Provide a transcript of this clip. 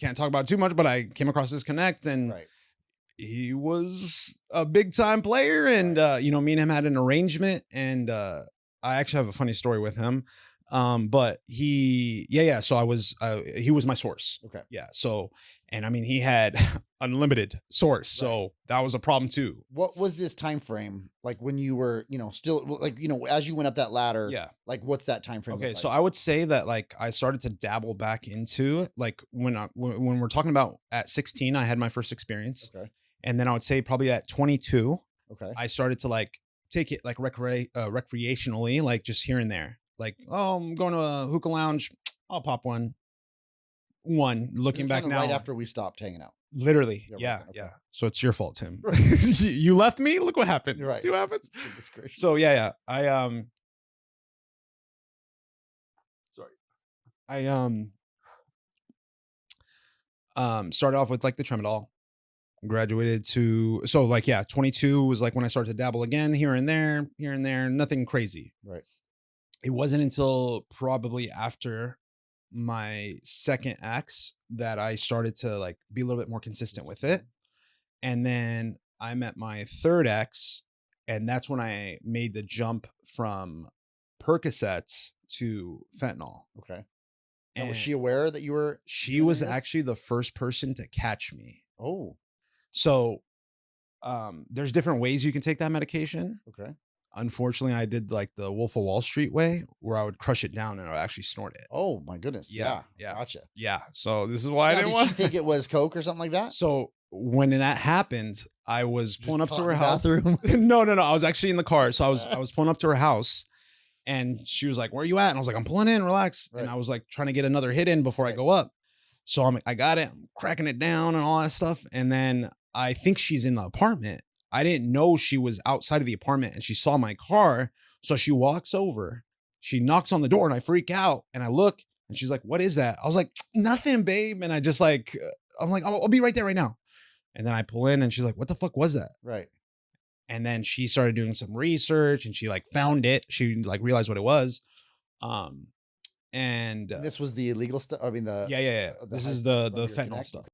can't talk about it too much, but I came across this connect and Right. he was a big time player. And, you know, me and him had an arrangement and I actually have a funny story with him. But so he was my source. Okay. Yeah. So, and I mean, he had unlimited source. So that was a problem too. What was this time frame like when you were, still like, as you went up that ladder? Yeah. Like, what's that time frame? Okay, look so like? I would say that like I started to dabble back into it, like when we're talking about at 16, I had my first experience, Okay. and then I would say probably at 22, Okay. I started to like take it like recreationally, like just here and there. Like, oh, I'm going to a hookah lounge, I'll pop one. This Looking is back kinda now, right after we stopped hanging out. literally, Yeah, right yeah, then, okay. yeah. So it's your fault, Tim. Right. You left me. Look what happened. You're right. See what happens. Goodness gracious. So yeah. Sorry. I started off with like the tramadol, graduated to 22 was like when I started to dabble again here and there, nothing crazy. Right. It wasn't until probably after my second X that I started to like be a little bit more consistent with it. And then I met my third X, and that's when I made the jump from Percocets to fentanyl. Okay. And And was she aware that you were? she doing was this? actually the first person to catch me. Oh. So there's different ways you can take that medication. Okay. Unfortunately, I did like the Wolf of Wall Street way where I would crush it down and I would actually snort it. Oh my goodness. Yeah, Yeah. yeah. Gotcha. Yeah. So this is why I Now, didn't did want she think it was Coke or something like that? So when that happened, I was Just pulling up caught to in her the house. bathroom? No. I was actually in the car. So I was pulling up to her house and she was like, "Where are you at?" And I was like, "I'm pulling in, relax." Right. And I was like trying to get another hit in before I Right. go up. So I got it, I'm cracking it down and all that stuff. And then I think she's in the apartment. I didn't know she was outside of the apartment and she saw my car. So she walks over, she knocks on the door and I freak out and I look and she's like, "What is that?" I was like, "Nothing, babe." And I just like, I'm like, I'll be right there right now. And then I pull in and she's like, "What the fuck was that?" Right. And then she started doing some research and she like found it. She like realized what it was. And This was the illegal stuff. I mean, yeah. This is the your fentanyl Connect? stuff.